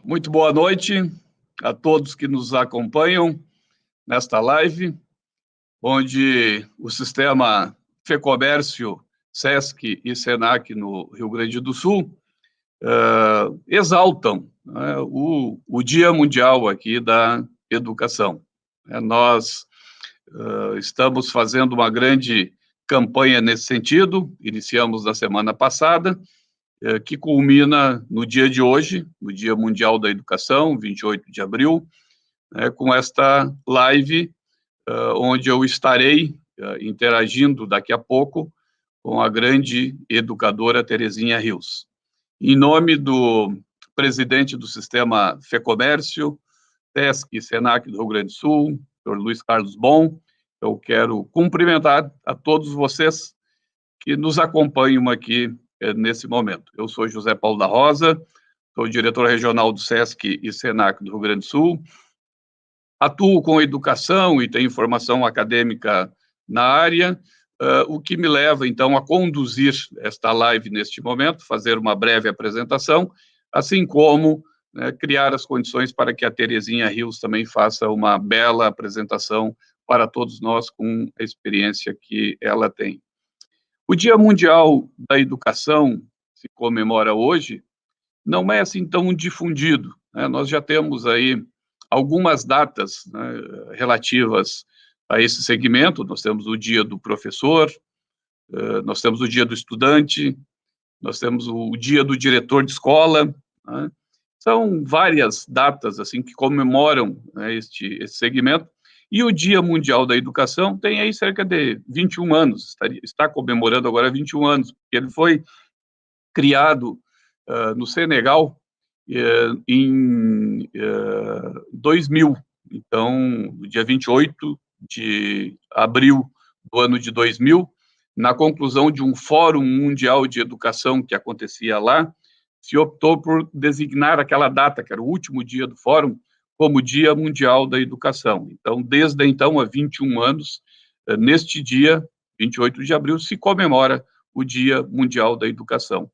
Muito boa noite a todos que nos acompanham nesta live, onde o sistema FEComércio, SESC e SENAC no Rio Grande do Sul exaltam, né, o Dia Mundial aqui da Educação. Nós estamos fazendo uma grande campanha nesse sentido, iniciamos na semana passada, que culmina no dia de hoje, no Dia Mundial da Educação, 28 de abril, com esta live, onde eu estarei interagindo daqui a pouco com a grande educadora Terezinha Rios. Em nome do presidente do Sistema FEComércio, SESC e SENAC do Rio Grande do Sul, Dr. Luiz Carlos Bon, eu quero cumprimentar a todos vocês que nos acompanham aqui nesse momento. Eu sou José Paulo da Rosa, sou diretor regional do SESC e SENAC do Rio Grande do Sul, atuo com educação e tenho formação acadêmica na área, o que me leva, então, a conduzir esta live neste momento, fazer uma breve apresentação, assim como criar as condições para que a Terezinha Rios também faça uma bela apresentação para todos nós com a experiência que ela tem. O Dia Mundial da Educação, que se comemora hoje, não é assim tão difundido, né? Nós já temos aí algumas datas, né, relativas a esse segmento. Nós temos o Dia do Professor, nós temos o Dia do Estudante, nós temos o Dia do Diretor de Escola, né? São várias datas assim que comemoram, né, esse segmento. E o Dia Mundial da Educação tem aí cerca de 21 anos, está comemorando agora 21 anos, porque ele foi criado no Senegal em 2000. Então, no dia 28 de abril do ano de 2000, na conclusão de um Fórum Mundial de Educação que acontecia lá, se optou por designar aquela data, que era o último dia do Fórum, como Dia Mundial da Educação. Então, desde então, há 21 anos, neste dia, 28 de abril, se comemora o Dia Mundial da Educação.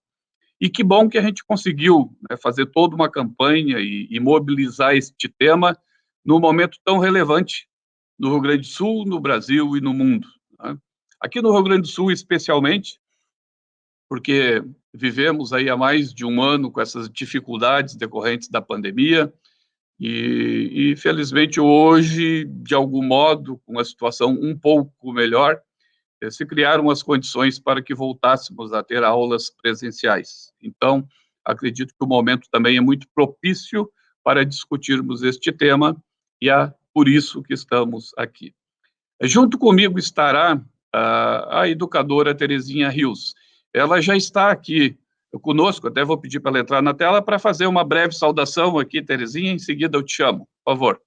E que bom que a gente conseguiu, né, fazer toda uma campanha e mobilizar este tema num momento tão relevante no Rio Grande do Sul, no Brasil e no mundo, né? Aqui no Rio Grande do Sul, especialmente, porque vivemos aí há mais de um ano com essas dificuldades decorrentes da pandemia, e felizmente hoje, de algum modo, com a situação um pouco melhor, se criaram as condições para que voltássemos a ter aulas presenciais. Então, acredito que o momento também é muito propício para discutirmos este tema, e é por isso que estamos aqui. Junto comigo estará a educadora Terezinha Rios. Ela já está aqui conosco, até vou pedir para ela entrar na tela para fazer uma breve saudação aqui, Terezinha, em seguida eu te chamo, por favor.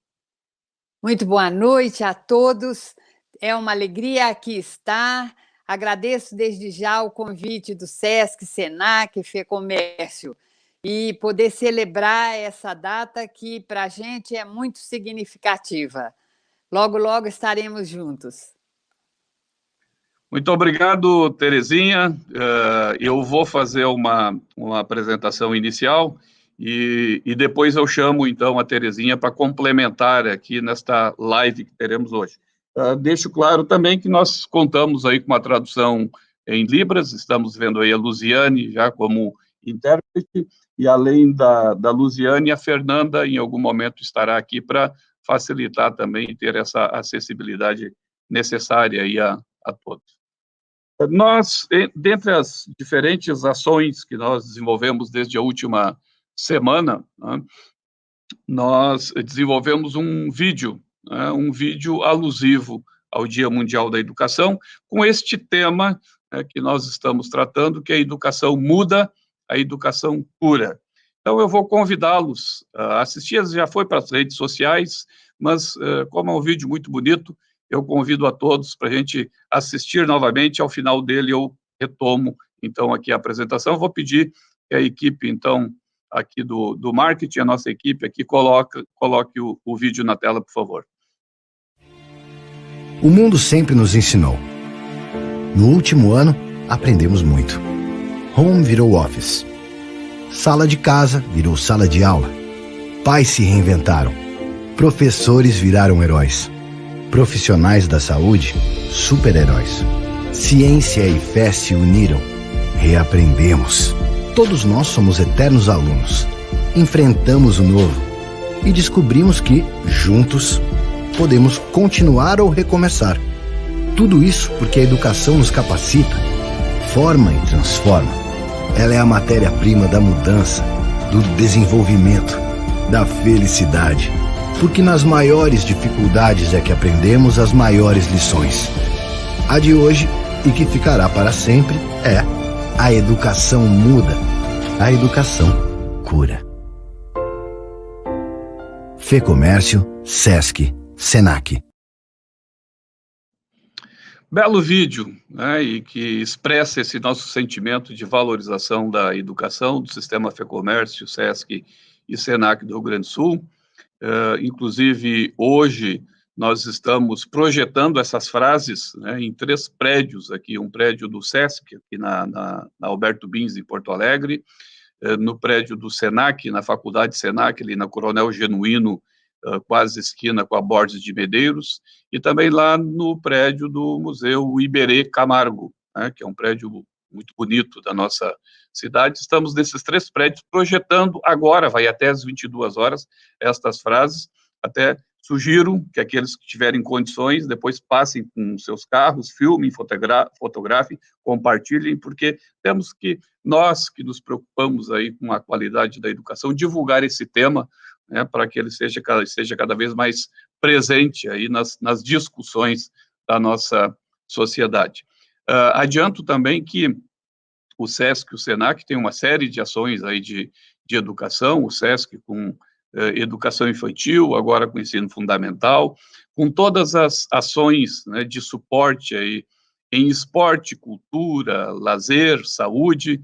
Muito boa noite a todos, é uma alegria aqui estar, agradeço desde já o convite do SESC, SENAC, FEComércio, e poder celebrar essa data que para a gente é muito significativa. Logo, logo estaremos juntos. Muito obrigado, Terezinha. Eu vou fazer uma apresentação inicial e depois eu chamo, então, a Terezinha para complementar aqui nesta live que teremos hoje. Deixo claro também que nós contamos aí com uma tradução em Libras, estamos vendo aí a Luziane já como intérprete, e além da Luziane, a Fernanda, em algum momento, estará aqui para facilitar também e ter essa acessibilidade necessária aí a todos. Nós, dentre as diferentes ações que nós desenvolvemos desde a última semana, né, nós desenvolvemos um vídeo alusivo ao Dia Mundial da Educação, com este tema que nós estamos tratando, que é a educação muda, a educação cura. Então, eu vou convidá-los a assistir, já foi para as redes sociais, mas como é um vídeo muito bonito, eu convido a todos para a gente assistir novamente. Ao final dele, eu retomo, então, aqui a apresentação. Vou pedir que a equipe, então, aqui do marketing, a nossa equipe aqui, coloque o vídeo na tela, por favor. O mundo sempre nos ensinou. No último ano, aprendemos muito. Home virou office. Sala de casa virou sala de aula. Pais se reinventaram. Professores viraram heróis. Profissionais da saúde, super-heróis. Ciência e fé se uniram. Reaprendemos. Todos nós somos eternos alunos. Enfrentamos o novo e descobrimos que, juntos, podemos continuar ou recomeçar. Tudo isso porque a educação nos capacita, forma e transforma. Ela é a matéria-prima da mudança, do desenvolvimento, da felicidade. Porque nas maiores dificuldades é que aprendemos as maiores lições. A de hoje, e que ficará para sempre, é: a educação muda, a educação cura. FEComércio, Sesc, Senac. Belo vídeo, né, e que expressa esse nosso sentimento de valorização da educação, do sistema FEComércio, Sesc e Senac do Rio Grande do Sul. Inclusive, hoje, nós estamos projetando essas frases, né, em 3 prédios aqui, um prédio do Sesc, aqui na Alberto Bins, em Porto Alegre, no prédio do Senac, na Faculdade Senac, ali na Coronel Genuíno, quase esquina com a Borges de Medeiros, e também lá no prédio do Museu Iberê Camargo, né, que é um prédio muito bonito da nossa cidade. Estamos nesses 3 prédios projetando agora, vai até às 22 horas, estas frases. Até sugiro que aqueles que tiverem condições, depois passem com seus carros, filmem, fotografem, compartilhem, porque temos que, nós que nos preocupamos aí com a qualidade da educação, divulgar esse tema, né, para que ele seja cada vez mais presente aí nas discussões da nossa sociedade. Adianto também que o Sesc e o Senac têm uma série de ações aí de educação, o Sesc com educação infantil, agora com ensino fundamental, com todas as ações, né, de suporte aí em esporte, cultura, lazer, saúde,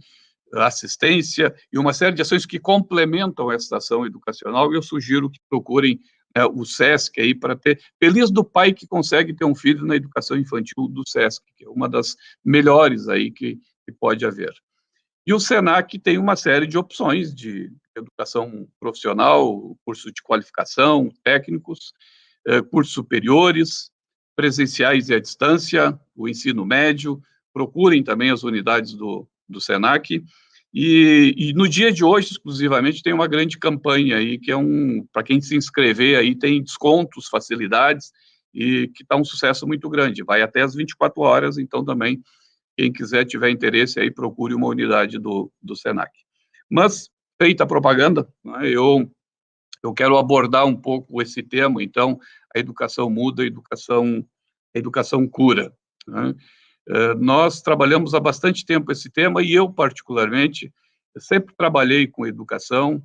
assistência, e uma série de ações que complementam essa ação educacional. Eu sugiro que procurem o Sesc aí para ter, feliz do pai que consegue ter um filho na educação infantil do Sesc, que é uma das melhores aí que pode haver. E o Senac tem uma série de opções de educação profissional, curso de qualificação, técnicos, cursos superiores, presenciais e à distância, o ensino médio. Procurem também as unidades do Senac, e no dia de hoje, exclusivamente, tem uma grande campanha aí, que é para quem se inscrever aí, tem descontos, facilidades, e que está um sucesso muito grande, vai até as 24 horas, então também, quem quiser, tiver interesse aí, procure uma unidade do Senac. Mas, feita a propaganda, né, eu quero abordar um pouco esse tema, então, a educação muda, a educação cura, né? Nós trabalhamos há bastante tempo esse tema, e eu, particularmente, sempre trabalhei com educação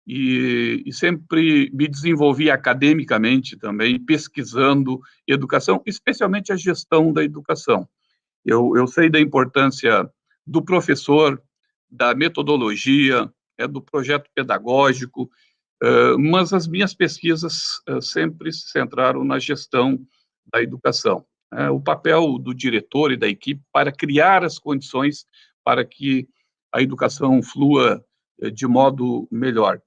e sempre me desenvolvi academicamente também, pesquisando educação, especialmente a gestão da educação. Eu sei da importância do professor, da metodologia, do projeto pedagógico, mas as minhas pesquisas sempre se centraram na gestão da educação. O papel do diretor e da equipe para criar as condições para que a educação flua de modo melhor.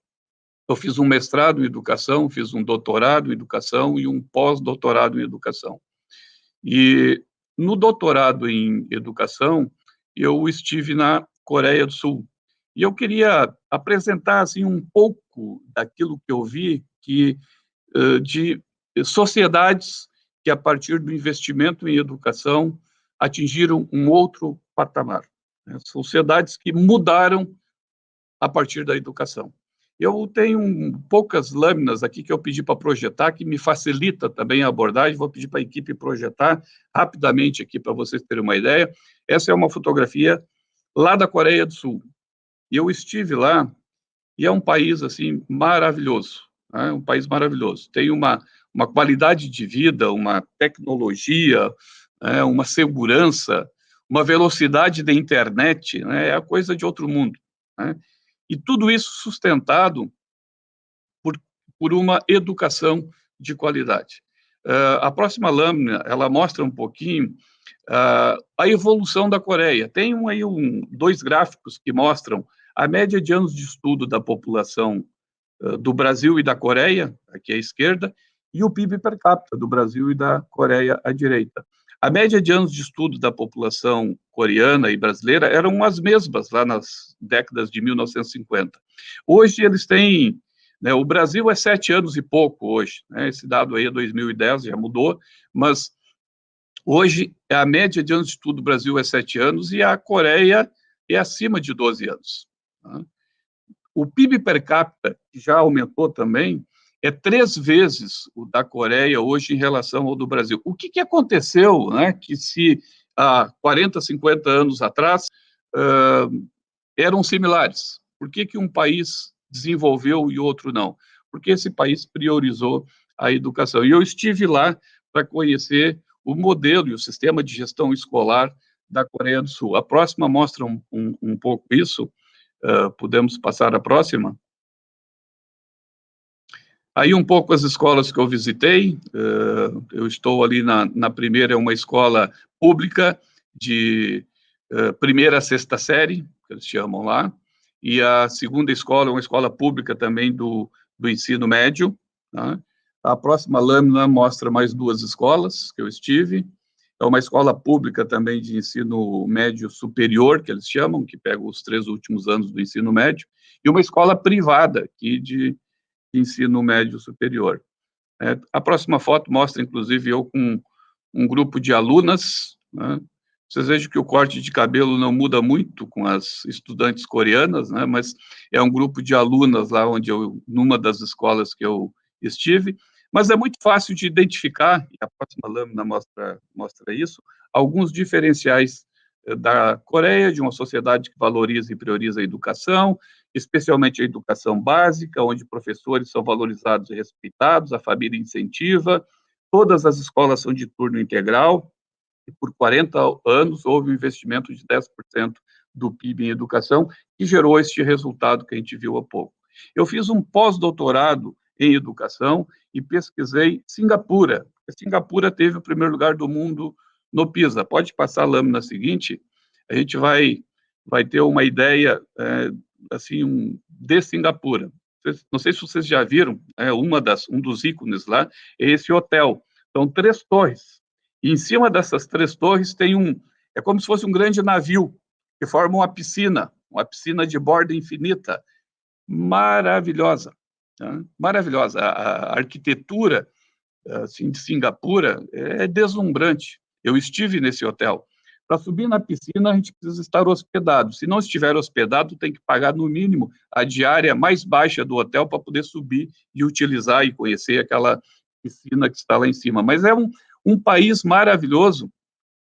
Eu fiz um mestrado em educação, fiz um doutorado em educação e um pós-doutorado em educação. E no doutorado em educação, eu estive na Coreia do Sul. E eu queria apresentar assim, um pouco daquilo que eu vi de sociedades que, a partir do investimento em educação, atingiram um outro patamar, né? Sociedades que mudaram a partir da educação. Eu tenho poucas lâminas aqui que eu pedi para projetar, que me facilita também a abordagem. Vou pedir para a equipe projetar rapidamente aqui, para vocês terem uma ideia. Essa é uma fotografia lá da Coreia do Sul. E eu estive lá, e é um país, assim, maravilhoso, né? Um país maravilhoso. Tem uma qualidade de vida, uma tecnologia, né, uma segurança, uma velocidade da internet, né, é a coisa de outro mundo, né? E tudo isso sustentado por uma educação de qualidade. A próxima lâmina, ela mostra um pouquinho a evolução da Coreia. Tem aí dois gráficos que mostram a média de anos de estudo da população do Brasil e da Coreia, aqui à esquerda, e o PIB per capita do Brasil e da Coreia à direita. A média de anos de estudo da população coreana e brasileira eram as mesmas lá nas décadas de 1950. Hoje eles têm, né, o Brasil é 7 anos e pouco hoje, né, esse dado aí é 2010, já mudou, mas hoje a média de anos de estudo do Brasil é 7 anos e a Coreia é acima de 12 anos. Tá? O PIB per capita, que já aumentou também, é 3 vezes o da Coreia hoje em relação ao do Brasil. O que aconteceu, né, que se há 40, 50 anos atrás eram similares? Por que um país desenvolveu e outro não? Porque esse país priorizou a educação. E eu estive lá para conhecer o modelo e o sistema de gestão escolar da Coreia do Sul. A próxima mostra um pouco isso. Podemos passar a próxima? Aí um pouco as escolas que eu visitei, eu estou ali na primeira, é uma escola pública de primeira a sexta série, que eles chamam lá, e a segunda escola é uma escola pública também do ensino médio. Tá? A próxima lâmina mostra mais 2 escolas que eu estive, é uma escola pública também de ensino médio superior, que eles chamam, que pega os 3 últimos anos do ensino médio, e uma escola privada aqui de ensino médio superior. A próxima foto mostra, inclusive, eu com um grupo de alunas, né? Vocês vejam que o corte de cabelo não muda muito com as estudantes coreanas, né? Mas é um grupo de alunas lá numa das escolas que eu estive, mas é muito fácil de identificar, e a próxima lâmina mostra isso, alguns diferenciais da Coreia, de uma sociedade que valoriza e prioriza a educação, especialmente a educação básica, onde professores são valorizados e respeitados, a família incentiva, todas as escolas são de turno integral, e por 40 anos houve um investimento de 10% do PIB em educação, que gerou este resultado que a gente viu há pouco. Eu fiz um pós-doutorado em educação e pesquisei Singapura. Singapura teve o primeiro lugar do mundo no PISA. Pode passar a lâmina seguinte, a gente vai ter uma ideia assim, de Singapura. Não sei se vocês já viram, um dos ícones lá é esse hotel. São 3 torres. E em cima dessas 3 torres tem é como se fosse um grande navio, que forma uma piscina de borda infinita, maravilhosa, né? Maravilhosa. A arquitetura assim, de Singapura é deslumbrante. Eu estive nesse hotel. Para subir na piscina, a gente precisa estar hospedado. Se não estiver hospedado, tem que pagar, no mínimo, a diária mais baixa do hotel para poder subir e utilizar e conhecer aquela piscina que está lá em cima. Mas é um país maravilhoso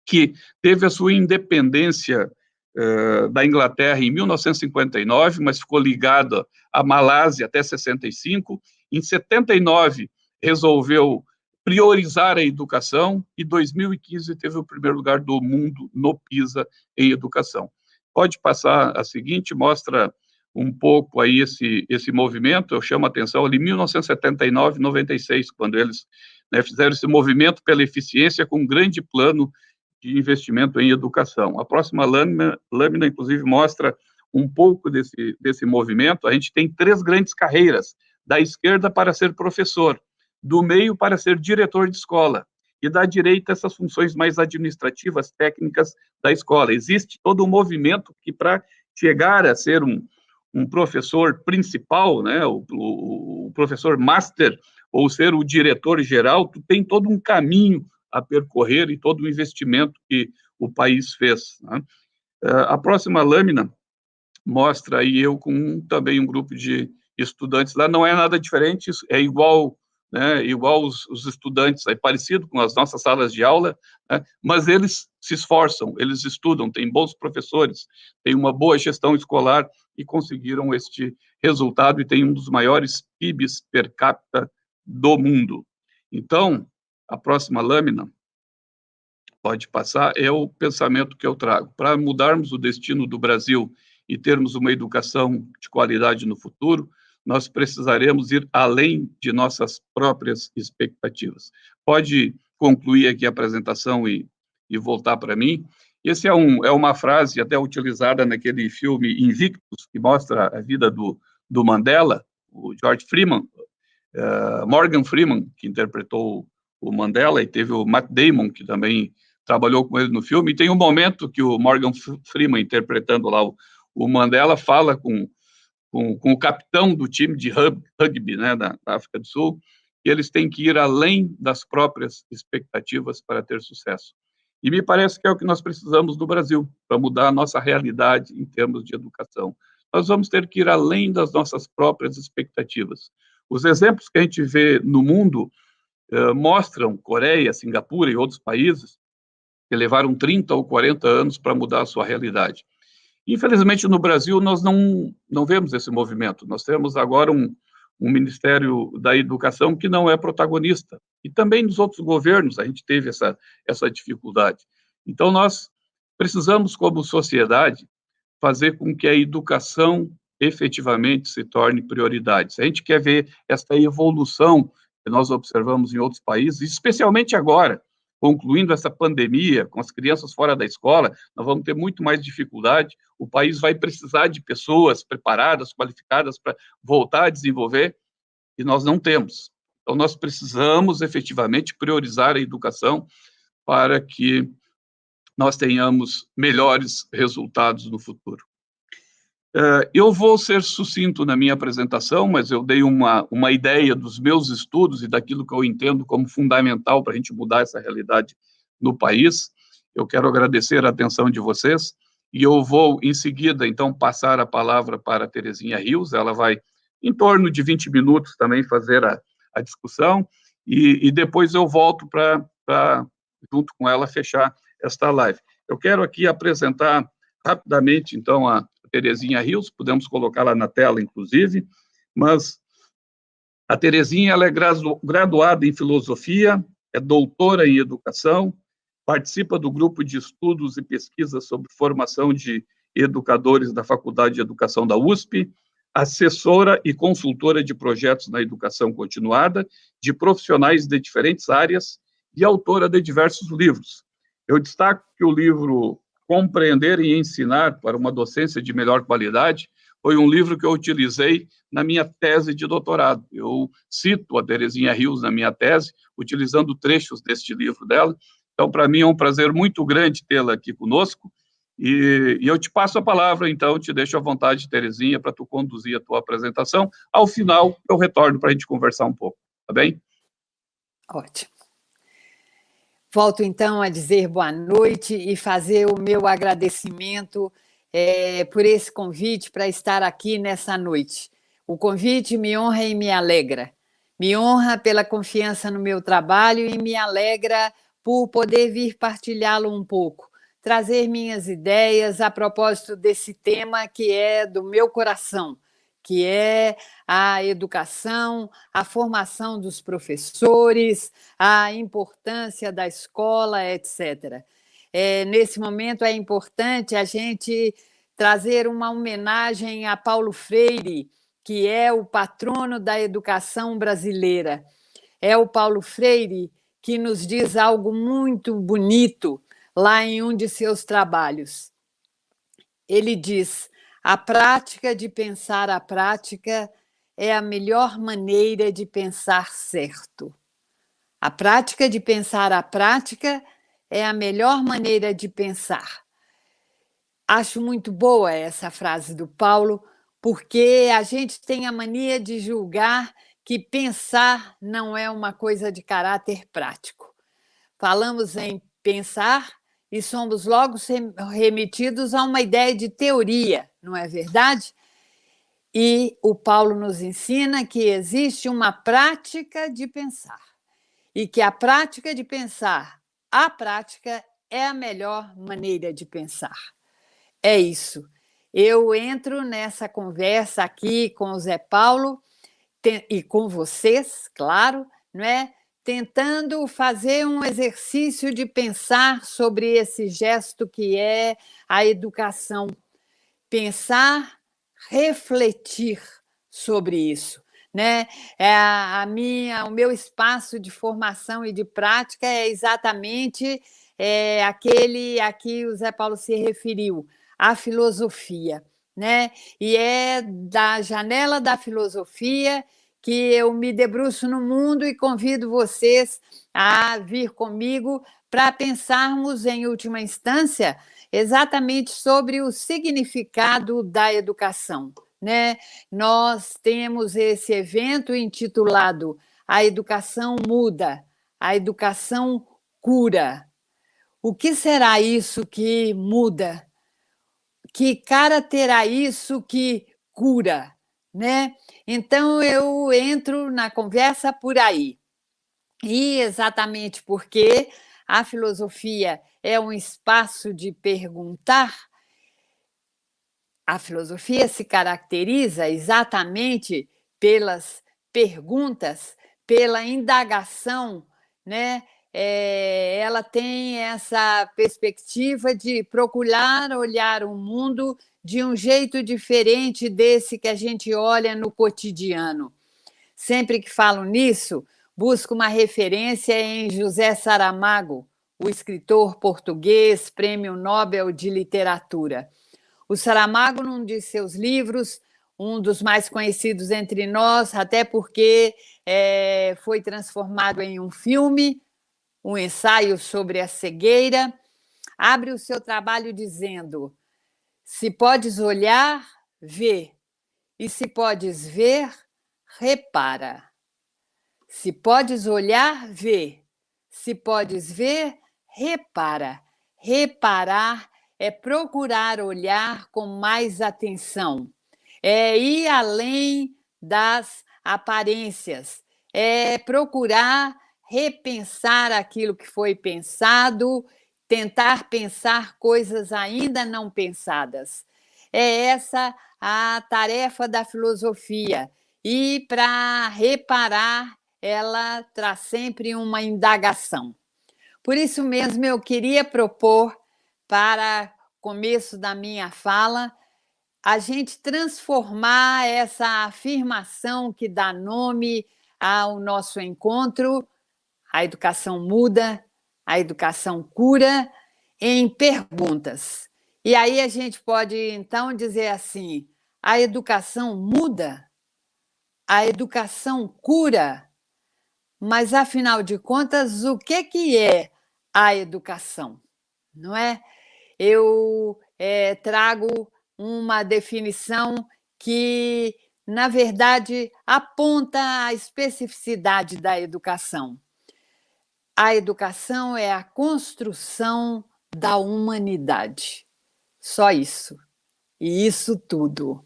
que teve a sua independência da Inglaterra em 1959, mas ficou ligado à Malásia até 65. Em 79, resolveu priorizar a educação e 2015 teve o primeiro lugar do mundo no PISA em educação. Pode passar a seguinte, mostra um pouco aí esse movimento, eu chamo a atenção ali, 1979, 96, quando eles fizeram esse movimento pela eficiência com um grande plano de investimento em educação. A próxima lâmina inclusive, mostra um pouco desse movimento. A gente tem 3 grandes carreiras, da esquerda para ser professor, do meio para ser diretor de escola, e da direita essas funções mais administrativas, técnicas da escola. Existe todo um movimento que, para chegar a ser um professor principal, né, o professor master, ou ser o diretor geral, tu tem todo um caminho a percorrer e todo o investimento que o país fez. Né? A próxima lâmina mostra aí eu com também um grupo de estudantes lá, não é nada diferente, é igual, né, igual os estudantes, é parecido com as nossas salas de aula, né, mas eles se esforçam, eles estudam, têm bons professores, têm uma boa gestão escolar e conseguiram este resultado e tem um dos maiores PIBs per capita do mundo. Então, a próxima lâmina, pode passar, é o pensamento que eu trago. Para mudarmos o destino do Brasil e termos uma educação de qualidade no futuro, nós precisaremos ir além de nossas próprias expectativas. Pode concluir aqui a apresentação e voltar para mim. Essa é uma frase até utilizada naquele filme Invictus, que mostra a vida do Mandela, o George Freeman, Morgan Freeman, que interpretou o Mandela, e teve o Matt Damon, que também trabalhou com ele no filme, e tem um momento que o Morgan Freeman, interpretando lá o Mandela, fala com o capitão do time de rugby, né, da África do Sul, que eles têm que ir além das próprias expectativas para ter sucesso. E me parece que é o que nós precisamos no Brasil, para mudar a nossa realidade em termos de educação. Nós vamos ter que ir além das nossas próprias expectativas. Os exemplos que a gente vê no mundo mostram Coreia, Singapura e outros países que levaram 30 ou 40 anos para mudar a sua realidade. Infelizmente, no Brasil, nós não vemos esse movimento. Nós temos agora um Ministério da Educação que não é protagonista. E também nos outros governos a gente teve essa dificuldade. Então, nós precisamos, como sociedade, fazer com que a educação efetivamente se torne prioridade. Se a gente quer ver essa evolução que nós observamos em outros países, especialmente agora, concluindo essa pandemia, com as crianças fora da escola, nós vamos ter muito mais dificuldade, o país vai precisar de pessoas preparadas, qualificadas para voltar a desenvolver, e nós não temos. Então, nós precisamos efetivamente priorizar a educação para que nós tenhamos melhores resultados no futuro. Eu vou ser sucinto na minha apresentação, mas eu dei uma ideia dos meus estudos e daquilo que eu entendo como fundamental para a gente mudar essa realidade no país. Eu quero agradecer a atenção de vocês e eu vou, em seguida, então, passar a palavra para a Terezinha Rios. Ela vai, em torno de 20 minutos, também fazer a discussão e depois eu volto para, junto com ela, fechar esta live. Eu quero aqui apresentar rapidamente, então, a Terezinha Rios, podemos colocá-la na tela, inclusive, mas a Terezinha ela é graduada em filosofia, é doutora em educação, participa do grupo de estudos e pesquisas sobre formação de educadores da Faculdade de Educação da USP, assessora e consultora de projetos na educação continuada, de profissionais de diferentes áreas e autora de diversos livros. Eu destaco que o livro Compreender e Ensinar para uma Docência de Melhor Qualidade foi um livro que eu utilizei na minha tese de doutorado. Eu cito a Terezinha Rios na minha tese, utilizando trechos deste livro dela. Então, para mim, é um prazer muito grande tê-la aqui conosco. E eu te passo a palavra, então, te deixo à vontade, Terezinha, para tu conduzir a tua apresentação. Ao final, eu retorno para a gente conversar um pouco, tá bem? Ótimo. Volto, então, a dizer boa noite e fazer o meu agradecimento por esse convite para estar aqui nessa noite. O convite me honra e me alegra. Me honra pela confiança no meu trabalho e me alegra por poder vir partilhá-lo um pouco, trazer minhas ideias a propósito desse tema que é do meu coração, que é a educação, a formação dos professores, a importância da escola, etc. Nesse momento é importante a gente trazer uma homenagem a Paulo Freire, que é o patrono da educação brasileira. É o Paulo Freire que nos diz algo muito bonito lá em um de seus trabalhos. Ele diz: a prática de pensar a prática é a melhor maneira de pensar certo. A prática de pensar a prática é a melhor maneira de pensar. Acho muito boa essa frase do Paulo, porque a gente tem a mania de julgar que pensar não é uma coisa de caráter prático. Falamos em pensar e somos logo remetidos a uma ideia de teoria, não é verdade? E o Paulo nos ensina que existe uma prática de pensar e que a prática de pensar, a prática é a melhor maneira de pensar. É isso. Eu entro nessa conversa aqui com o Zé Paulo e com vocês, claro, não é? Tentando fazer um exercício de pensar sobre esse gesto que é a educação. Pensar, refletir sobre isso, né? O meu espaço de formação e de prática é exatamente aquele a que o Zé Paulo se referiu, a filosofia, né? E é da janela da filosofia que eu me debruço no mundo e convido vocês a vir comigo para pensarmos, em última instância, exatamente sobre o significado da educação, né? Nós temos esse evento intitulado A Educação Muda, a Educação Cura. O que será isso que muda? Que cara terá isso que cura, né? Então eu entro na conversa por aí. E exatamente porque a filosofia é um espaço de perguntar, a filosofia se caracteriza exatamente pelas perguntas, pela indagação, né? Ela tem essa perspectiva de procurar olhar o mundo de um jeito diferente desse que a gente olha no cotidiano. Sempre que falo nisso, busco uma referência em José Saramago, o escritor português, Prêmio Nobel de Literatura. O Saramago, num de seus livros, um dos mais conhecidos entre nós, até porque foi transformado em um filme, um ensaio sobre a cegueira, abre o seu trabalho dizendo: se podes olhar, vê, e se podes ver, repara. Se podes olhar, vê, se podes ver, repara. Reparar é procurar olhar com mais atenção, é ir além das aparências, é procurar repensar aquilo que foi pensado, tentar pensar coisas ainda não pensadas. É essa a tarefa da filosofia. E para reparar, ela traz sempre uma indagação. Por isso mesmo, eu queria propor, para começo da minha fala, a gente transformar essa afirmação que dá nome ao nosso encontro, a educação muda, a educação cura, em perguntas. E aí a gente pode, então, dizer assim: a educação muda, a educação cura, mas, afinal de contas, o que é a educação? Não é? Eu trago uma definição que, na verdade, aponta a especificidade da educação. A educação é a construção da humanidade. Só isso. E isso tudo.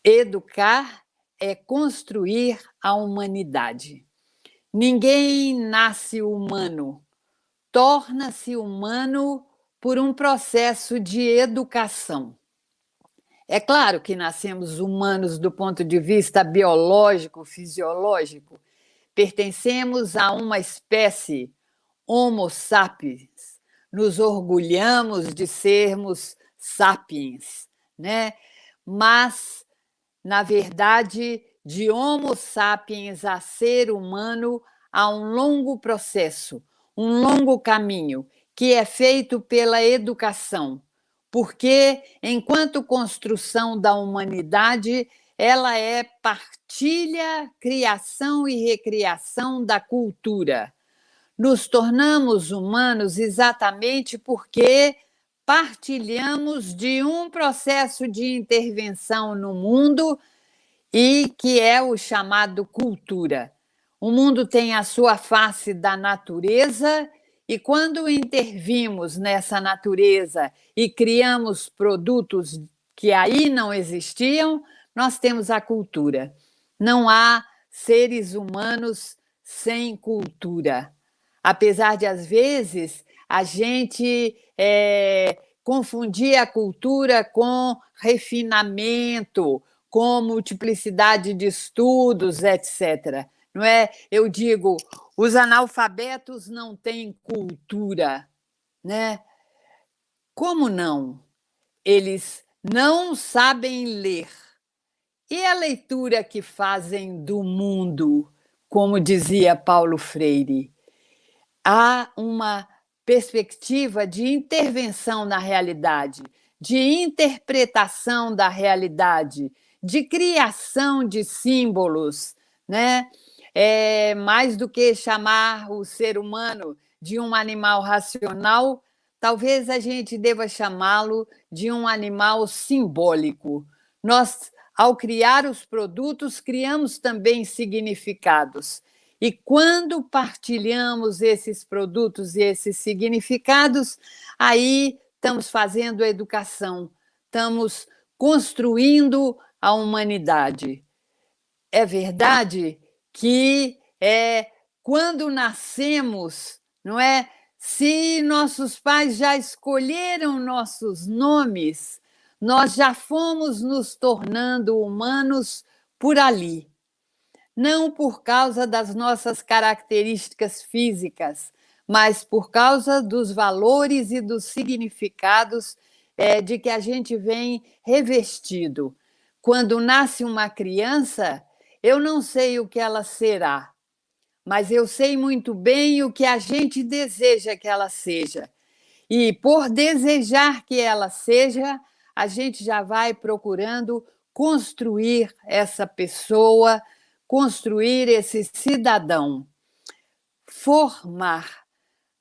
Educar é construir a humanidade. Ninguém nasce humano, torna-se humano por um processo de educação. É claro que nascemos humanos do ponto de vista biológico, fisiológico. Pertencemos a uma espécie, Homo sapiens. Nos orgulhamos de sermos sapiens, né? Mas, na verdade, de Homo sapiens a ser humano há um longo processo, um longo caminho, que é feito pela educação, porque, enquanto construção da humanidade, ela é partilha, criação e recriação da cultura. Nos tornamos humanos exatamente porque partilhamos de um processo de intervenção no mundo e que é o chamado cultura. O mundo tem a sua face da natureza e, quando intervimos nessa natureza e criamos produtos que aí não existiam, nós temos a cultura. Não há seres humanos sem cultura. Apesar de, às vezes, a gente confundir a cultura com refinamento, com multiplicidade de estudos, etc. Não é? Eu digo, os analfabetos não têm cultura, né? Como não? Eles não sabem ler E a leitura que fazem do mundo, como dizia Paulo Freire? Há uma perspectiva de intervenção na realidade, de interpretação da realidade, de criação de símbolos, né? Mais do que chamar o ser humano de um animal racional, talvez a gente deva chamá-lo de um animal simbólico. Nós, ao criar os produtos, criamos também significados. E quando partilhamos esses produtos e esses significados, aí estamos fazendo a educação, estamos construindo a humanidade. É verdade que quando nascemos, não é? Se nossos pais já escolheram nossos nomes, nós já fomos nos tornando humanos por ali. Não por causa das nossas características físicas, mas por causa dos valores e dos significados de que a gente vem revestido. Quando nasce uma criança, eu não sei o que ela será, mas eu sei muito bem o que a gente deseja que ela seja. E por desejar que ela seja, a gente já vai procurando construir essa pessoa, construir esse cidadão. Formar,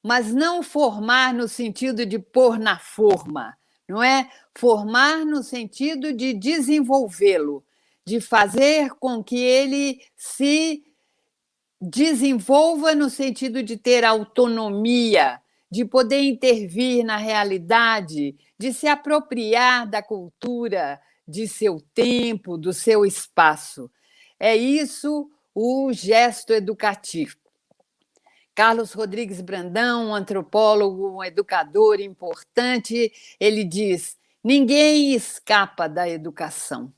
mas não formar no sentido de pôr na forma, não é? Formar no sentido de desenvolvê-lo, de fazer com que ele se desenvolva no sentido de ter autonomia, de poder intervir na realidade, de se apropriar da cultura, de seu tempo, do seu espaço. É isso o gesto educativo. Carlos Rodrigues Brandão, um antropólogo, um educador importante, ele diz: ninguém escapa da educação.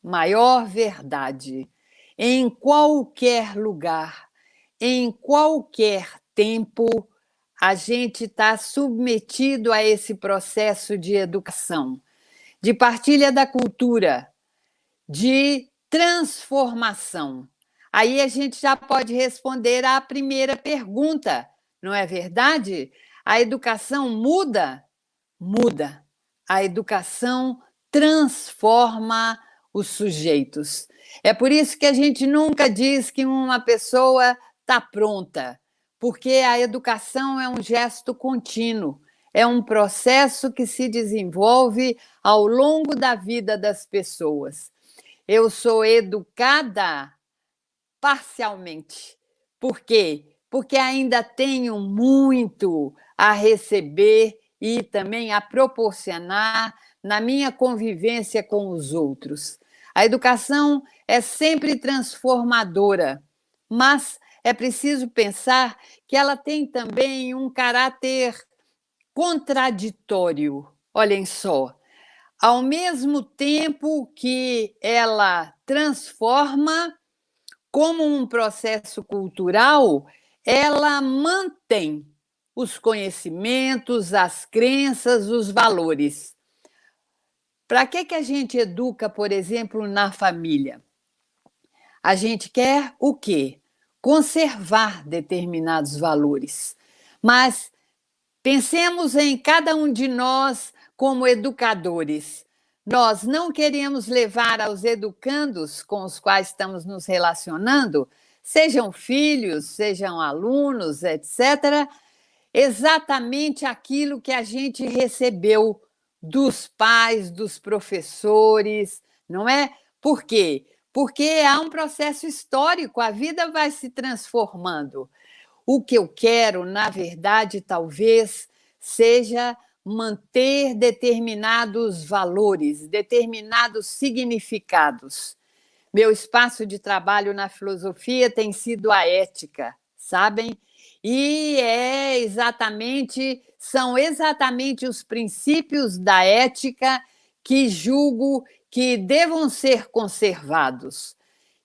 Maior verdade. Em qualquer lugar, em qualquer tempo, a gente está submetido a esse processo de educação, de partilha da cultura, de transformação. Aí a gente já pode responder à primeira pergunta, não é verdade? A educação muda? Muda. A educação transforma os sujeitos. É por isso que a gente nunca diz que uma pessoa está pronta, porque a educação é um gesto contínuo, é um processo que se desenvolve ao longo da vida das pessoas. Eu sou educada parcialmente. Por quê? Porque ainda tenho muito a receber e também a proporcionar na minha convivência com os outros. A educação é sempre transformadora, mas é preciso pensar que ela tem também um caráter contraditório. Olhem só, ao mesmo tempo que ela transforma, como um processo cultural, ela mantém os conhecimentos, as crenças, os valores. Para que a gente educa, por exemplo, na família? A gente quer o quê? Conservar determinados valores. Mas pensemos em cada um de nós como educadores. Nós não queremos levar aos educandos com os quais estamos nos relacionando, sejam filhos, sejam alunos, etc., exatamente aquilo que a gente recebeu dos pais, dos professores, não é? Por quê? Porque há um processo histórico, a vida vai se transformando. O que eu quero, na verdade, talvez seja manter determinados valores, determinados significados. Meu espaço de trabalho na filosofia tem sido a ética, sabem? E são exatamente os princípios da ética que julgo que devam ser conservados.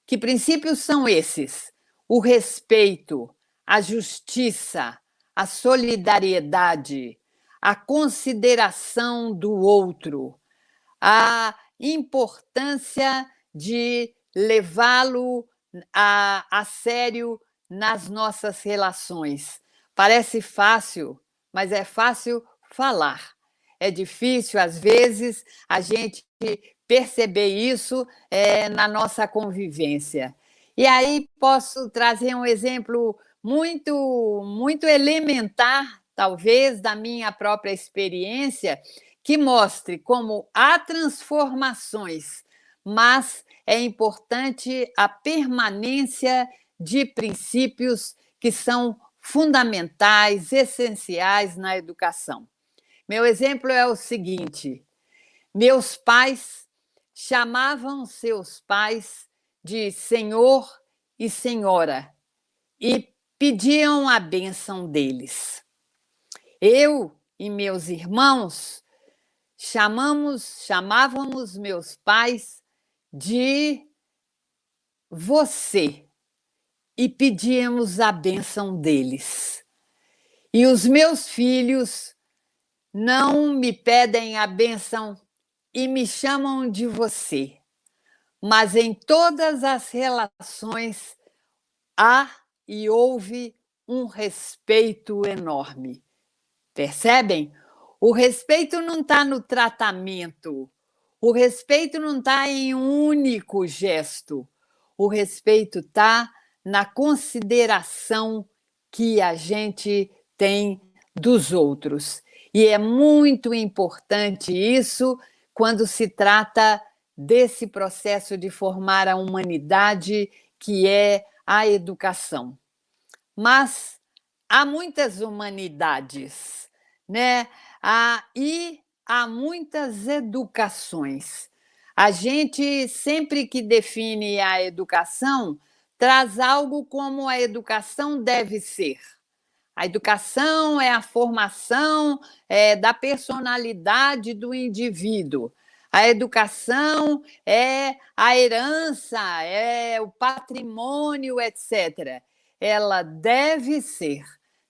Que princípios são esses? O respeito, a justiça, a solidariedade, a consideração do outro, a importância de levá-lo a sério nas nossas relações. Parece fácil, mas é fácil falar. É difícil, às vezes, a gente perceber isso na nossa convivência. E aí posso trazer um exemplo muito elementar, talvez, da minha própria experiência, que mostre como há transformações, mas é importante a permanência de princípios que são fundamentais, essenciais na educação. Meu exemplo é o seguinte: meus pais chamavam seus pais de senhor e senhora e pediam a bênção deles. Eu e meus irmãos chamávamos meus pais de você e pedíamos a bênção deles. E os meus filhos não me pedem a bênção e me chamam de você, mas em todas as relações há e houve um respeito enorme. Percebem? O respeito não está no tratamento, o respeito não está em um único gesto, o respeito está na consideração que a gente tem dos outros. E é muito importante isso quando se trata desse processo de formar a humanidade, que é a educação. Mas há muitas humanidades, né? E há muitas educações. A gente, sempre que define a educação, traz algo como a educação deve ser. A educação é a formação da personalidade do indivíduo. A educação é a herança, é o patrimônio, etc. Ela deve ser,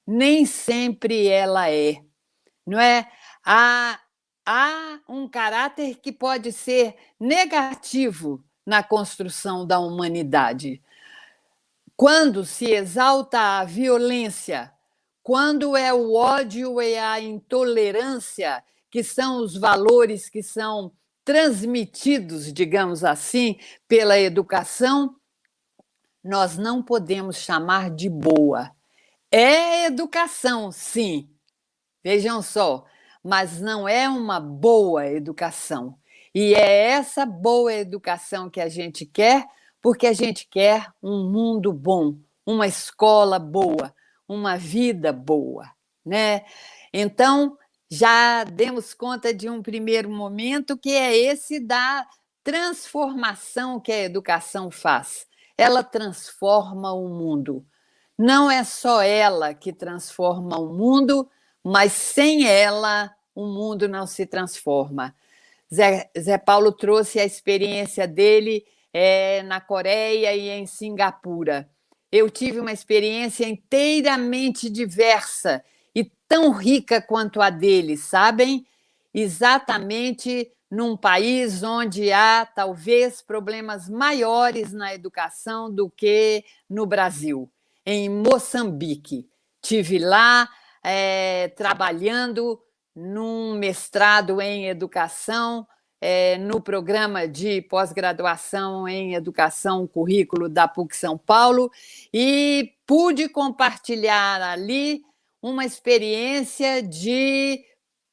nem sempre ela é. Não é? Há um caráter que pode ser negativo na construção da humanidade. Quando se exalta a violência, quando é o ódio e a intolerância, que são os valores que são transmitidos, digamos assim, pela educação, nós não podemos chamar de boa. É educação, sim, vejam só, mas não é uma boa educação. E é essa boa educação que a gente quer, porque a gente quer um mundo bom, uma escola boa, uma vida boa, né? Então, já demos conta de um primeiro momento, que é esse da transformação que a educação faz. Ela transforma o mundo. Não é só ela que transforma o mundo, mas sem ela o mundo não se transforma. Zé Paulo trouxe a experiência dele na Coreia e em Singapura. Eu tive uma experiência inteiramente diversa e tão rica quanto a dele, sabem? Exatamente num país onde há, talvez, problemas maiores na educação do que no Brasil, em Moçambique. Tive lá trabalhando num mestrado em educação, no programa de pós-graduação em educação, currículo da PUC São Paulo, e pude compartilhar ali uma experiência de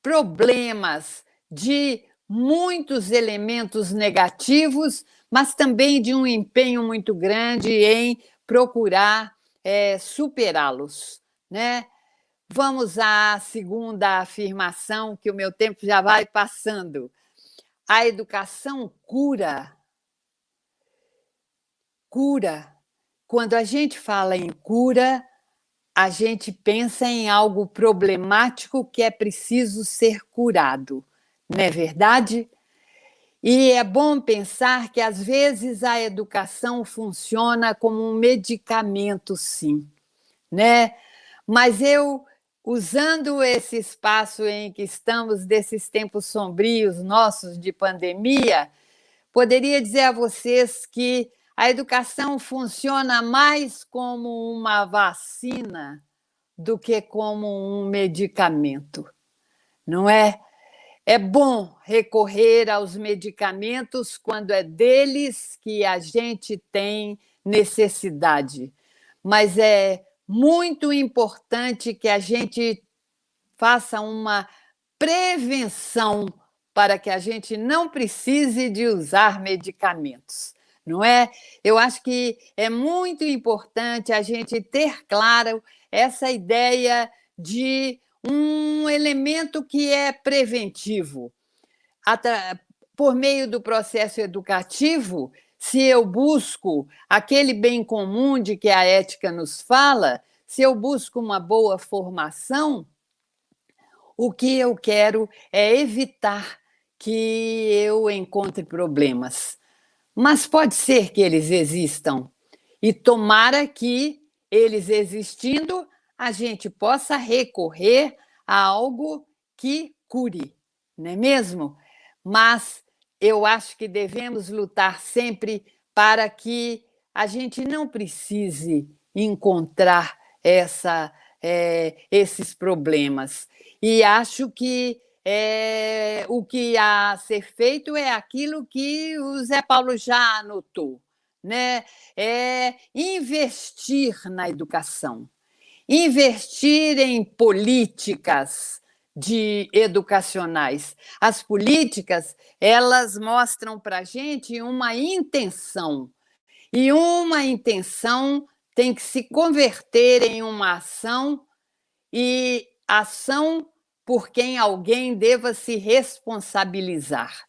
problemas, de muitos elementos negativos, mas também de um empenho muito grande em procurar superá-los, né? Vamos à segunda afirmação, que o meu tempo já vai passando. A educação cura. Cura. Quando a gente fala em cura, a gente pensa em algo problemático que é preciso ser curado, não é verdade? E é bom pensar que, às vezes, a educação funciona como um medicamento, sim, né? Mas eu, usando esse espaço em que estamos, desses tempos sombrios nossos de pandemia, poderia dizer a vocês que a educação funciona mais como uma vacina do que como um medicamento, não é? É bom recorrer aos medicamentos quando é deles que a gente tem necessidade, mas é muito importante que a gente faça uma prevenção para que a gente não precise de usar medicamentos, não é? Eu acho que é muito importante a gente ter claro essa ideia de um elemento que é preventivo. Por meio do processo educativo, se eu busco aquele bem comum de que a ética nos fala, se eu busco uma boa formação, o que eu quero é evitar que eu encontre problemas. Mas pode ser que eles existam. E tomara que, eles existindo, a gente possa recorrer a algo que cure, não é mesmo? Mas eu acho que devemos lutar sempre para que a gente não precise encontrar esses problemas. E acho que o que há a ser feito é aquilo que o Zé Paulo já anotou, né? É investir na educação, investir em políticas educacionais. As políticas, elas mostram para a gente uma intenção, e uma intenção tem que se converter em uma ação, e ação por quem alguém deva se responsabilizar.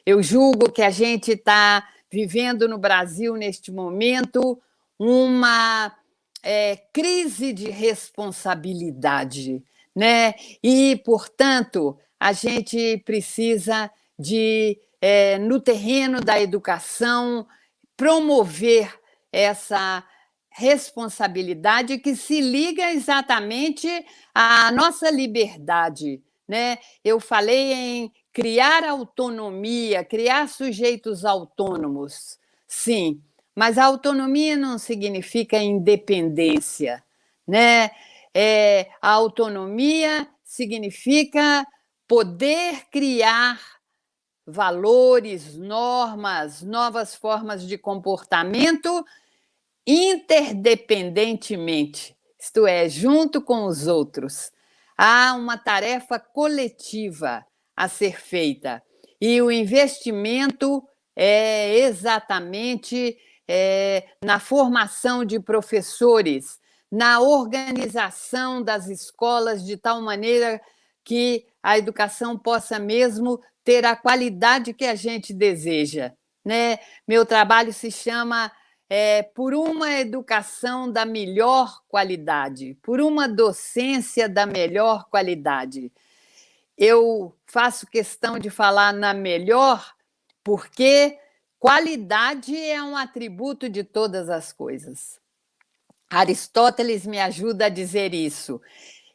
Eu julgo que a gente está vivendo no Brasil, neste momento, uma crise de responsabilidade, né? E, portanto, a gente precisa de, no terreno da educação, promover essa responsabilidade que se liga exatamente à nossa liberdade, né? Eu falei em criar autonomia, criar sujeitos autônomos, sim, mas a autonomia não significa independência, né? A autonomia significa poder criar valores, normas, novas formas de comportamento interdependentemente, isto é, junto com os outros. Há uma tarefa coletiva a ser feita e o investimento é exatamente na formação de professores, na organização das escolas de tal maneira que a educação possa mesmo ter a qualidade que a gente deseja, né? Meu trabalho se chama por uma educação da melhor qualidade, por uma docência da melhor qualidade. Eu faço questão de falar na melhor, porque qualidade é um atributo de todas as coisas. Aristóteles me ajuda a dizer isso.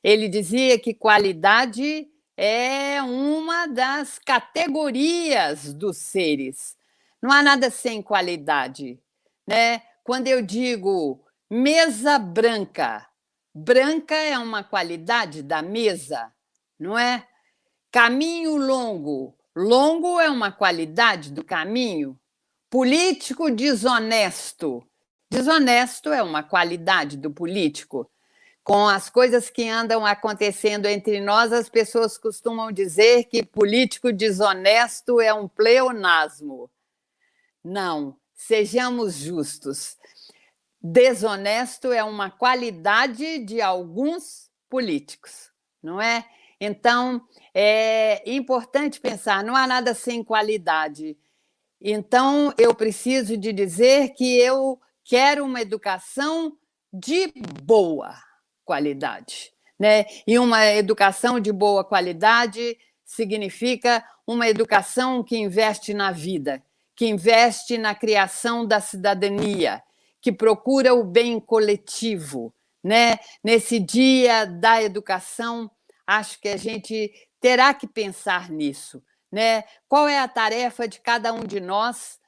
Ele dizia que qualidade é uma das categorias dos seres. Não há nada sem qualidade, né? Quando eu digo mesa branca, branca é uma qualidade da mesa, não é? Caminho longo, longo é uma qualidade do caminho. Político desonesto, desonesto é uma qualidade do político. Com as coisas que andam acontecendo entre nós, as pessoas costumam dizer que político desonesto é um pleonasmo. Não, sejamos justos. Desonesto é uma qualidade de alguns políticos, não é? Então, é importante pensar, não há nada sem qualidade. Então, eu preciso de dizer que eu quero uma educação de boa qualidade, né? E uma educação de boa qualidade significa uma educação que investe na vida, que investe na criação da cidadania, que procura o bem coletivo, né? Nesse dia da educação, acho que a gente terá que pensar nisso, né? Qual é a tarefa de cada um de nós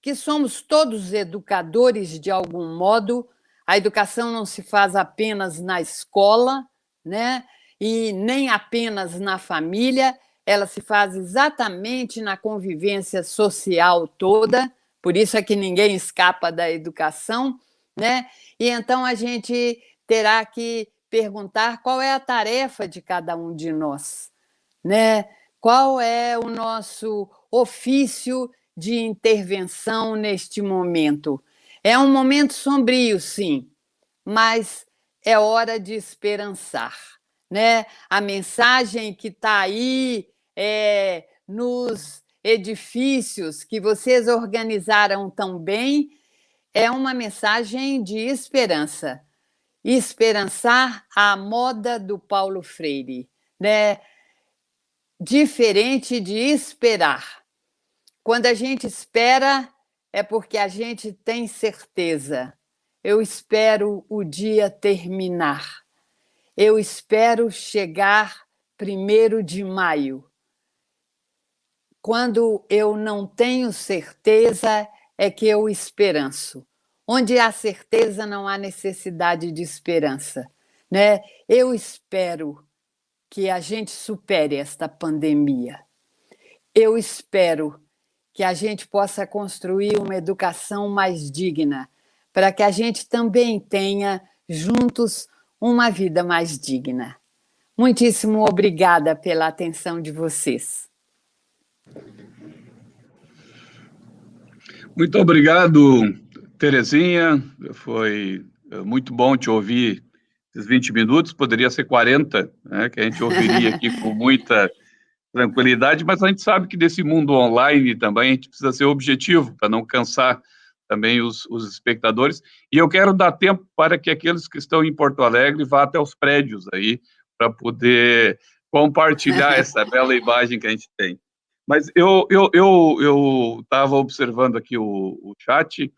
que somos todos educadores de algum modo. A educação não se faz apenas na escola, né? E nem apenas na família, ela se faz exatamente na convivência social toda, por isso é que ninguém escapa da educação, né? E então a gente terá que perguntar qual é a tarefa de cada um de nós, né? Qual é o nosso ofício de intervenção neste momento? É um momento sombrio, sim, mas é hora de esperançar, né? A mensagem que está aí nos edifícios que vocês organizaram tão bem é uma mensagem de esperança. Esperançar à moda do Paulo Freire, né? Diferente de esperar. Quando a gente espera, é porque a gente tem certeza. Eu espero o dia terminar. Eu espero chegar 1º de maio. Quando eu não tenho certeza, é que eu esperanço. Onde há certeza, não há necessidade de esperança, né? Eu espero que a gente supere esta pandemia. Eu espero que a gente possa construir uma educação mais digna, para que a gente também tenha, juntos, uma vida mais digna. Muitíssimo obrigada pela atenção de vocês. Muito obrigado, Terezinha. Foi muito bom te ouvir esses 20 minutos, poderia ser 40, né, que a gente ouviria aqui com muita tranquilidade, mas a gente sabe que desse mundo online também a gente precisa ser objetivo, para não cansar também os espectadores. E eu quero dar tempo para que aqueles que estão em Porto Alegre vá até os prédios aí, para poder compartilhar essa bela imagem que a gente tem. Mas eu estava observando aqui o chat,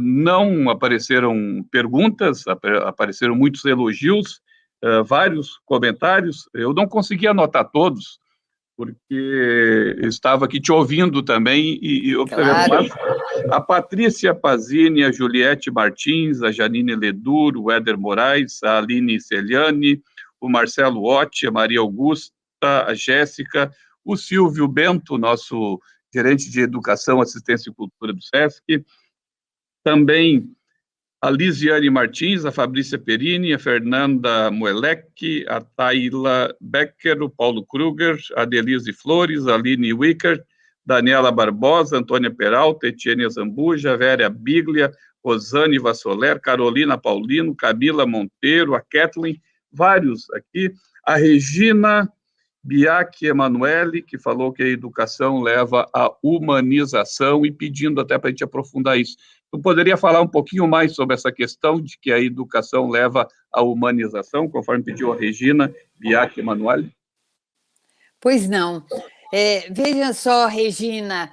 não apareceram perguntas, apareceram muitos elogios, vários comentários. Eu não consegui anotar todos, porque eu estava aqui te ouvindo também e observando. Claro. A Patrícia Pazini, a Juliette Martins, a Janine Ledur, o Éder Moraes, a Aline Celiani, o Marcelo Otti, a Maria Augusta, a Jéssica, o Silvio Bento, nosso gerente de Educação, Assistência e Cultura do SESC, também a Lisiane Martins, a Fabrícia Perini, a Fernanda Moelec, a Taila Becker, o Paulo Kruger, a Denise Flores, a Aline Wicker, Daniela Barbosa, Antônia Peralta, Etienne Zambuja, Vera Biglia, Rosane Vassoler, Carolina Paulino, Camila Monteiro, a Kathleen, vários aqui, a Regina Biac Emanuele, que falou que a educação leva à humanização, e pedindo até para a gente aprofundar isso. Tu poderia falar um pouquinho mais sobre essa questão de que a educação leva à humanização, conforme pediu a Regina Biac Emanuele? Pois não. Veja só, Regina,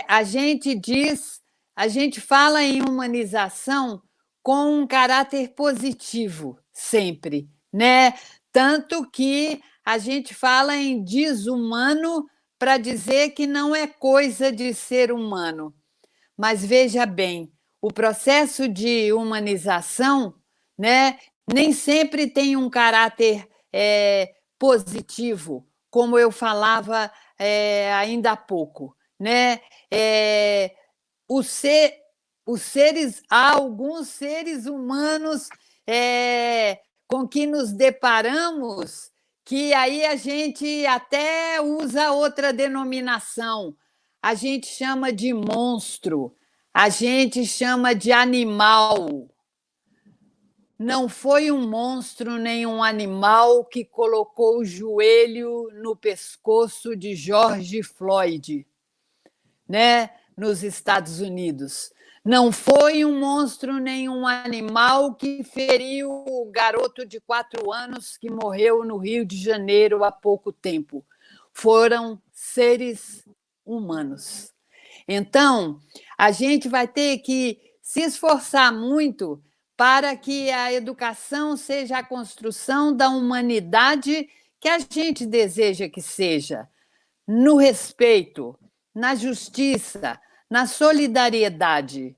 a gente fala em humanização com um caráter positivo, sempre, né? Tanto que a gente fala em desumano para dizer que não é coisa de ser humano. Mas veja bem, o processo de humanização, né, nem sempre tem um caráter positivo, como eu falava ainda há pouco, né? Há alguns seres humanos com que nos deparamos que aí a gente até usa outra denominação. A gente chama de monstro, a gente chama de animal. Não foi um monstro nem um animal que colocou o joelho no pescoço de George Floyd, né, nos Estados Unidos. Não foi um monstro nem um animal que feriu o garoto de 4 anos que morreu no Rio de Janeiro há pouco tempo. Foram seres humanos. Então, a gente vai ter que se esforçar muito para que a educação seja a construção da humanidade que a gente deseja que seja, no respeito, na justiça, na solidariedade.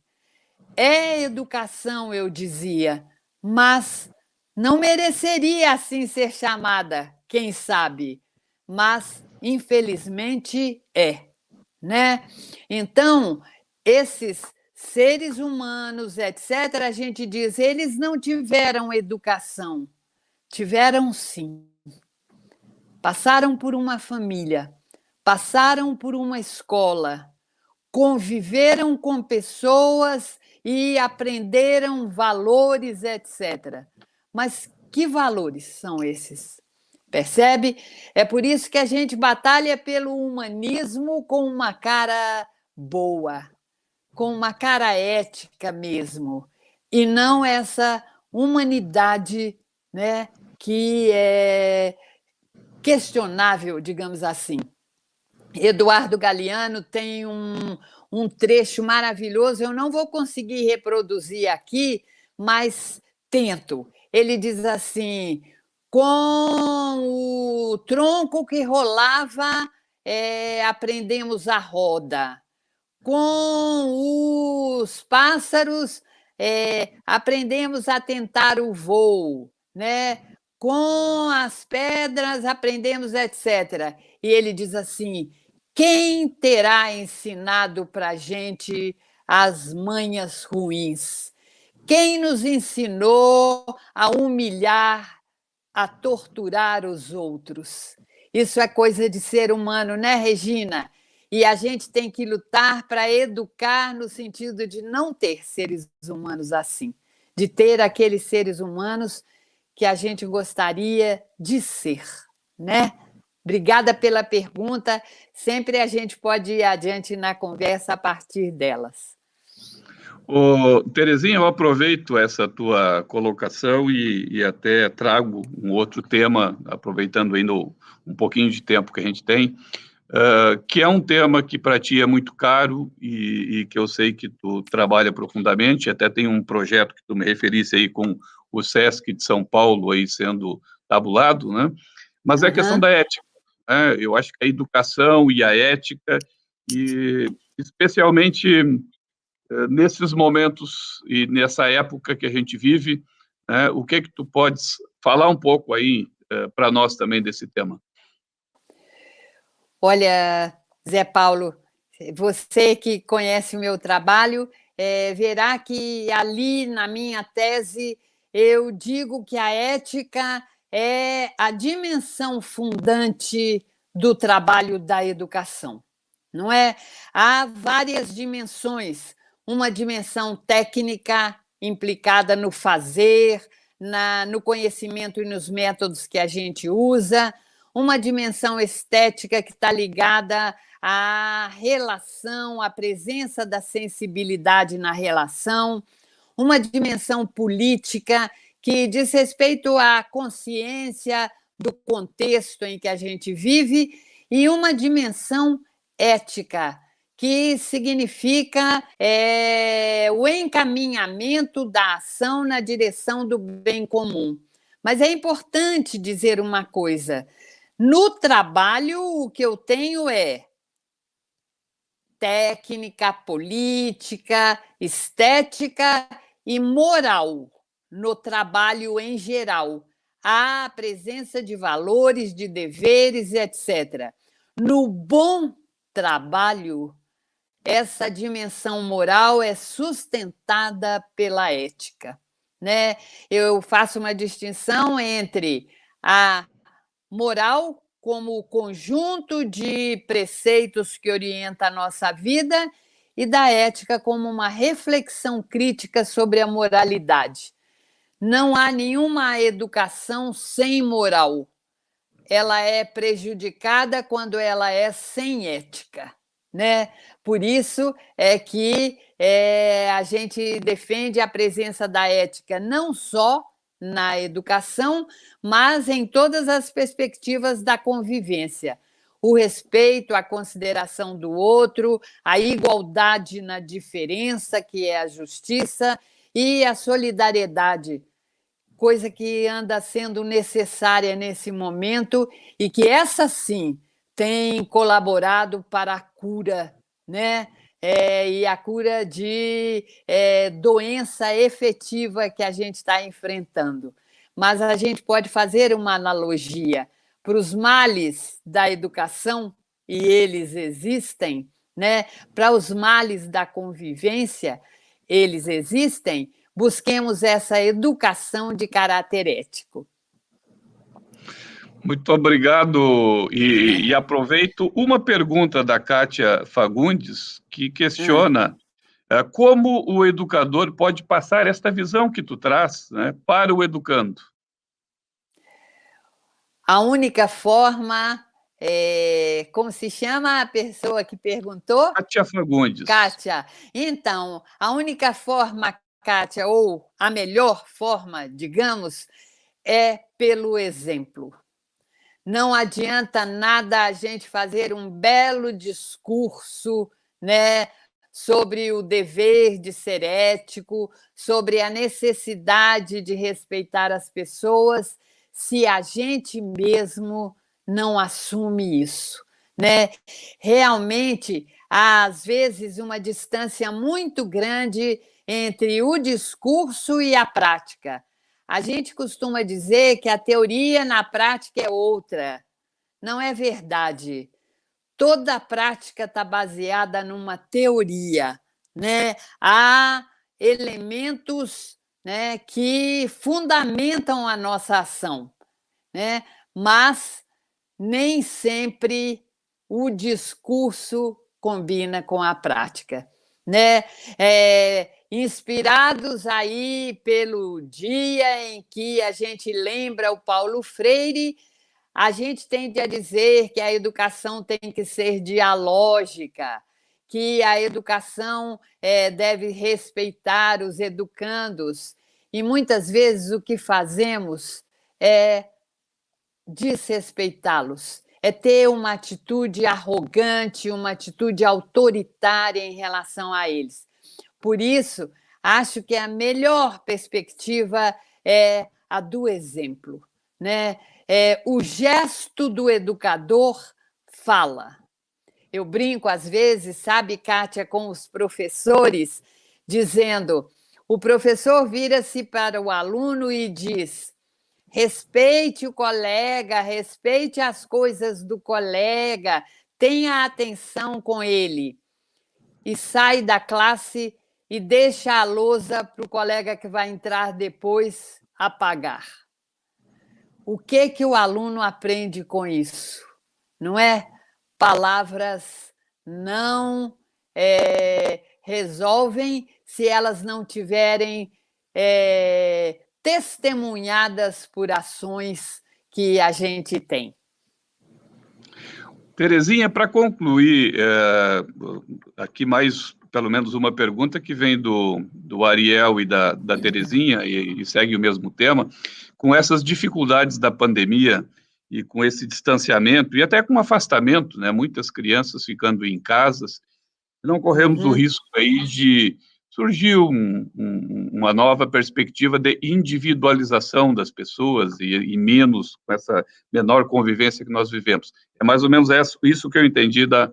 É educação, eu dizia, mas não mereceria assim ser chamada, quem sabe, mas infelizmente é, né? Então, esses seres humanos, etc., a gente diz, eles não tiveram educação, tiveram sim. Passaram por uma família, passaram por uma escola, conviveram com pessoas e aprenderam valores, etc. Mas que valores são esses? Percebe? É por isso que a gente batalha pelo humanismo com uma cara boa, com uma cara ética mesmo, e não essa humanidade, né, que é questionável, digamos assim. Eduardo Galeano tem um trecho maravilhoso, eu não vou conseguir reproduzir aqui, mas tento. Ele diz assim: com o tronco que rolava, aprendemos a roda. Com os pássaros, aprendemos a tentar o voo, né? Com as pedras, aprendemos, etc. E ele diz assim: quem terá ensinado para a gente as manhas ruins? Quem nos ensinou a humilhar, a torturar os outros? Isso é coisa de ser humano, né, Regina? E a gente tem que lutar para educar no sentido de não ter seres humanos assim, de ter aqueles seres humanos que a gente gostaria de ser, né? Obrigada pela pergunta. Sempre a gente pode ir adiante na conversa a partir delas. Terezinha, eu aproveito essa tua colocação e até trago um outro tema, aproveitando ainda um pouquinho de tempo que a gente tem, que é um tema que para ti é muito caro e que eu sei que tu trabalha profundamente, até tem um projeto que tu me referisse aí com o SESC de São Paulo aí sendo tabulado, né? Mas é a questão da ética, né? Eu acho que a educação e a ética, e especialmente nesses momentos e nessa época que a gente vive, né, o que tu podes falar um pouco aí para nós também desse tema? Olha, Zé Paulo, você que conhece o meu trabalho, verá que ali na minha tese eu digo que a ética é a dimensão fundante do trabalho da educação, não é? Há várias dimensões, uma dimensão técnica implicada no fazer, no conhecimento e nos métodos que a gente usa, uma dimensão estética que está ligada à relação, à presença da sensibilidade na relação, uma dimensão política que diz respeito à consciência do contexto em que a gente vive, e uma dimensão ética, que significa o encaminhamento da ação na direção do bem comum. Mas é importante dizer uma coisa: no trabalho, o que eu tenho é técnica, política, estética e moral no trabalho em geral. Há a presença de valores, de deveres, etc. No bom trabalho, essa dimensão moral é sustentada pela ética, né? Eu faço uma distinção entre a moral como o conjunto de preceitos que orienta a nossa vida e da ética como uma reflexão crítica sobre a moralidade. Não há nenhuma educação sem moral. Ela é prejudicada quando ela é sem ética, né? Por isso é que a gente defende a presença da ética não só na educação, mas em todas as perspectivas da convivência. O respeito, a consideração do outro, a igualdade na diferença, que é a justiça, e a solidariedade, coisa que anda sendo necessária nesse momento e que essa sim tem colaborado para a cura, né, e a cura de doença efetiva que a gente está enfrentando. Mas a gente pode fazer uma analogia para os males da educação, e eles existem, né? Para os males da convivência, eles existem, busquemos essa educação de caráter ético. Muito obrigado. E aproveito uma pergunta da Kátia Fagundes, que questiona como o educador pode passar esta visão que tu traz, né, para o educando. A única forma, como se chama a pessoa que perguntou? Kátia Fagundes. Kátia. Então, a única forma, Kátia, ou a melhor forma, digamos, é pelo exemplo. Não adianta nada a gente fazer um belo discurso, né, sobre o dever de ser ético, sobre a necessidade de respeitar as pessoas, se a gente mesmo não assume isso, né? Realmente, há, às vezes, uma distância muito grande entre o discurso e a prática. A gente costuma dizer que a teoria na prática é outra. Não é verdade. Toda a prática está baseada numa teoria, né? Há elementos, né, que fundamentam a nossa ação, né? Mas nem sempre o discurso combina com a prática, né? Inspirados aí pelo dia em que a gente lembra o Paulo Freire, a gente tende a dizer que a educação tem que ser dialógica, que a educação deve respeitar os educandos, e muitas vezes o que fazemos é desrespeitá-los, é ter uma atitude arrogante, uma atitude autoritária em relação a eles. Por isso, acho que a melhor perspectiva é a do exemplo, né? O gesto do educador fala. Eu brinco às vezes, sabe, Kátia, com os professores, dizendo: o professor vira-se para o aluno e diz: respeite o colega, respeite as coisas do colega, tenha atenção com ele. E sai da classe e deixa a lousa para o colega que vai entrar depois apagar. O que o aluno aprende com isso? Não é? Palavras não resolvem se elas não tiverem testemunhadas por ações que a gente tem. Terezinha, para concluir, aqui mais pelo menos uma pergunta que vem do Ariel e da Terezinha, e segue o mesmo tema. Com essas dificuldades da pandemia e com esse distanciamento e até com um afastamento, né, muitas crianças ficando em casas, não corremos o risco aí de surgir uma nova perspectiva de individualização das pessoas e menos com essa menor convivência que nós vivemos. É mais ou menos isso que eu entendi da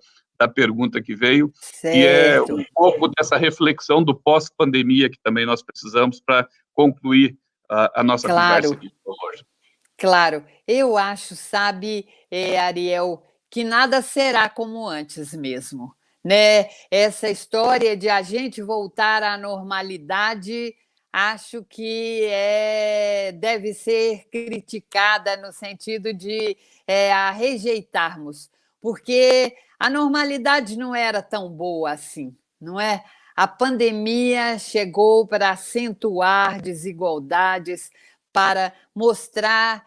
pergunta que veio, certo. E é um pouco dessa reflexão do pós-pandemia que também nós precisamos para concluir a nossa conversa aqui hoje. Claro, eu acho, sabe, Ariel, que nada será como antes mesmo, né? Essa história de a gente voltar à normalidade, acho que deve ser criticada no sentido de a rejeitarmos, porque a normalidade não era tão boa assim, não é? A pandemia chegou para acentuar desigualdades, para mostrar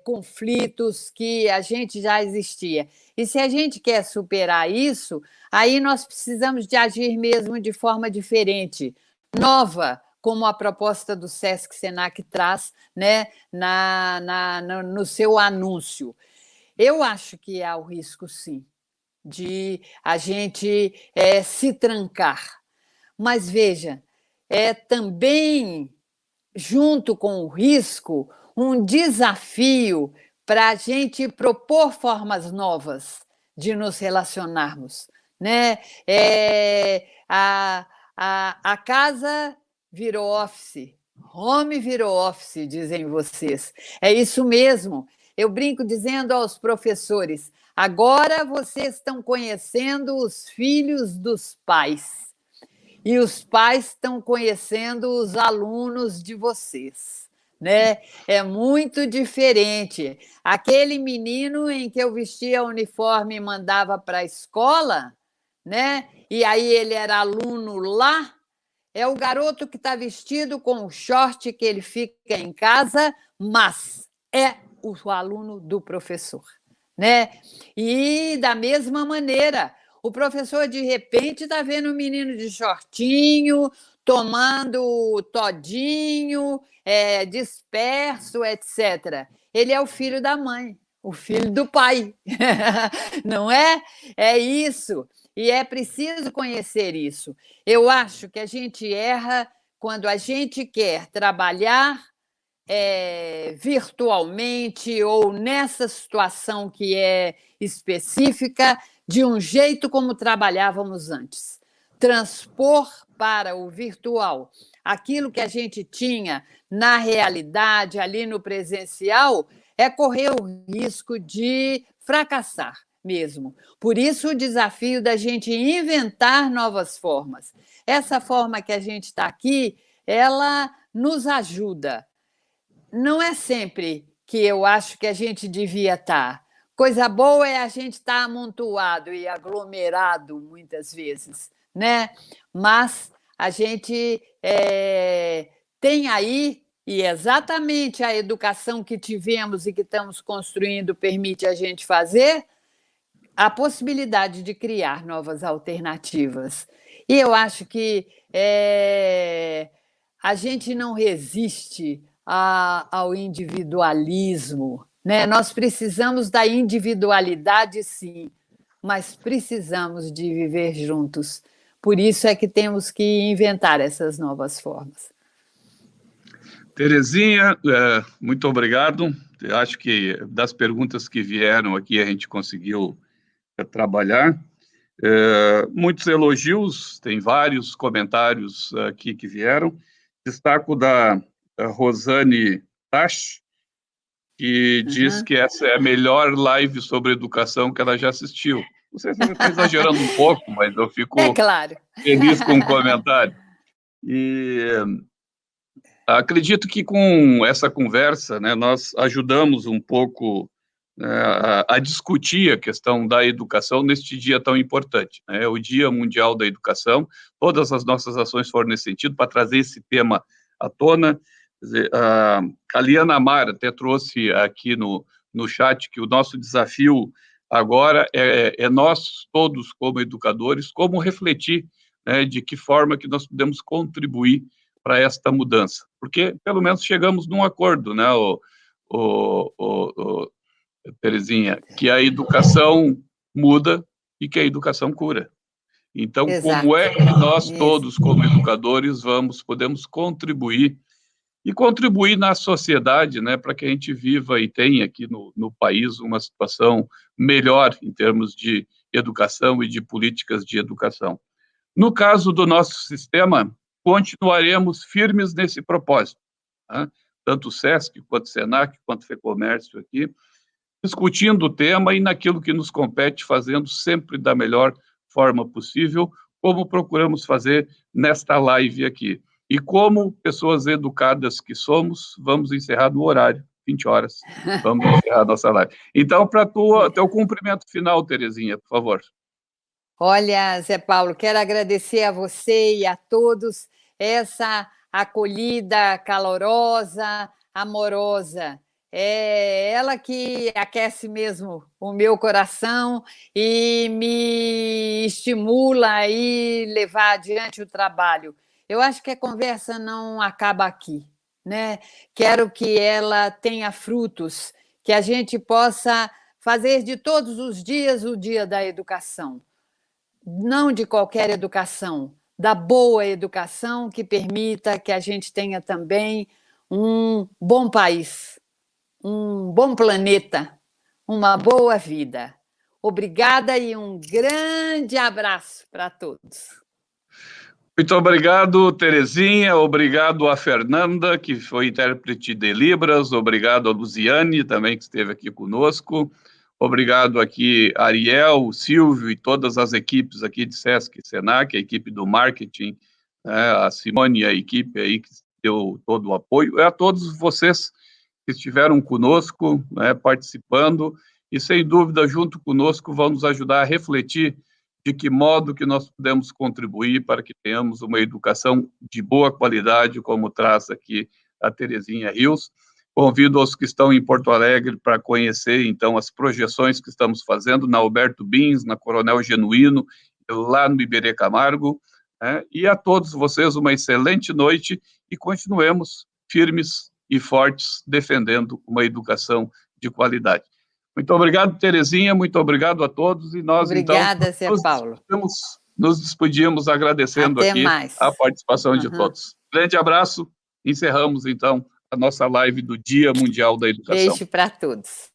conflitos que a gente já existia. E se a gente quer superar isso, aí nós precisamos de agir mesmo de forma diferente, nova, como a proposta do Sesc-Senac traz, né, no seu anúncio. Eu acho que há o risco, sim, de a gente se trancar. Mas, veja, também, junto com o risco, um desafio para a gente propor formas novas de nos relacionarmos, né? A casa virou office, home virou office, dizem vocês. É isso mesmo. Eu brinco dizendo aos professores, agora vocês estão conhecendo os filhos dos pais. E os pais estão conhecendo os alunos de vocês, né? É muito diferente. Aquele menino em que eu vestia uniforme e mandava para a escola, né? E aí ele era aluno lá, é o garoto que está vestido com o short que ele fica em casa, mas é o aluno do professor, né? E da mesma maneira, o professor, de repente, está vendo um menino de shortinho, tomando todinho, disperso, etc. Ele é o filho da mãe, o filho do pai. Não é? É isso. E é preciso conhecer isso. Eu acho que a gente erra quando a gente quer trabalhar virtualmente ou nessa situação que é específica, de um jeito como trabalhávamos antes. Transpor para o virtual aquilo que a gente tinha na realidade, ali no presencial, é correr o risco de fracassar mesmo. Por isso, o desafio da gente inventar novas formas. Essa forma que a gente está aqui, ela nos ajuda. Não é sempre que eu acho que a gente devia estar. Coisa boa é a gente estar amontoado e aglomerado muitas vezes, né? Mas a gente tem aí, e exatamente a educação que tivemos e que estamos construindo permite a gente fazer, a possibilidade de criar novas alternativas. E eu acho que a gente não resiste ao individualismo, né? Nós precisamos da individualidade, sim, mas precisamos de viver juntos. Por isso é que temos que inventar essas novas formas. Terezinha, muito obrigado. Eu acho que das perguntas que vieram aqui a gente conseguiu trabalhar. Muitos elogios, tem vários comentários aqui que vieram. Destaco da Rosane Tasch, que diz que essa é a melhor live sobre educação que ela já assistiu. Não sei se você está exagerando um pouco, mas eu fico claro. feliz com o comentário. E acredito que com essa conversa, né, nós ajudamos um pouco a discutir a questão da educação neste dia tão importante, né? O Dia Mundial da Educação. Todas as nossas ações foram nesse sentido, para trazer esse tema à tona. Quer dizer, a Liana Amara até trouxe aqui no chat que o nosso desafio agora é nós todos, como educadores, como refletir, né, de que forma que nós podemos contribuir para esta mudança, porque pelo menos chegamos num acordo, né, Terezinha, que a educação muda e que a educação cura. Então, Exato. Como é que nós todos, como educadores, podemos contribuir na sociedade, né, para que a gente viva e tenha aqui no país uma situação melhor em termos de educação e de políticas de educação. No caso do nosso sistema, continuaremos firmes nesse propósito, né? Tanto o SESC, quanto o SENAC, quanto o FEComércio aqui, discutindo o tema e naquilo que nos compete, fazendo sempre da melhor forma possível, como procuramos fazer nesta live aqui. E como pessoas educadas que somos, vamos encerrar no horário, 20 horas, vamos encerrar nossa live. Então, para teu cumprimento final, Terezinha, por favor. Olha, Zé Paulo, quero agradecer a você e a todos essa acolhida calorosa, amorosa. É ela que aquece mesmo o meu coração e me estimula a ir levar adiante o trabalho. Eu acho que a conversa não acaba aqui, né? Quero que ela tenha frutos, que a gente possa fazer de todos os dias o dia da educação. Não de qualquer educação, da boa educação que permita que a gente tenha também um bom país, um bom planeta, uma boa vida. Obrigada e um grande abraço para todos. Muito obrigado, Terezinha, obrigado a Fernanda, que foi intérprete de Libras, obrigado a Luziane, também, que esteve aqui conosco, obrigado aqui a Ariel, o Silvio e todas as equipes aqui de Sesc e Senac, a equipe do marketing, a Simone e a equipe aí que deu todo o apoio, e a todos vocês que estiveram conosco, participando, e sem dúvida, junto conosco, vão nos ajudar a refletir de que modo que nós podemos contribuir para que tenhamos uma educação de boa qualidade, como traz aqui a Terezinha Rios. Convido os que estão em Porto Alegre para conhecer, então, as projeções que estamos fazendo na Alberto Bins, na Coronel Genuíno, lá no Iberê Camargo, e a todos vocês uma excelente noite e continuemos firmes e fortes defendendo uma educação de qualidade. Muito obrigado, Terezinha, muito obrigado a todos, e nós, Obrigada, então, Zé Paulo. nos despedimos agradecendo Até aqui mais. a participação de todos. Grande abraço, encerramos, então, a nossa live do Dia Mundial da Educação. Beijo para todos.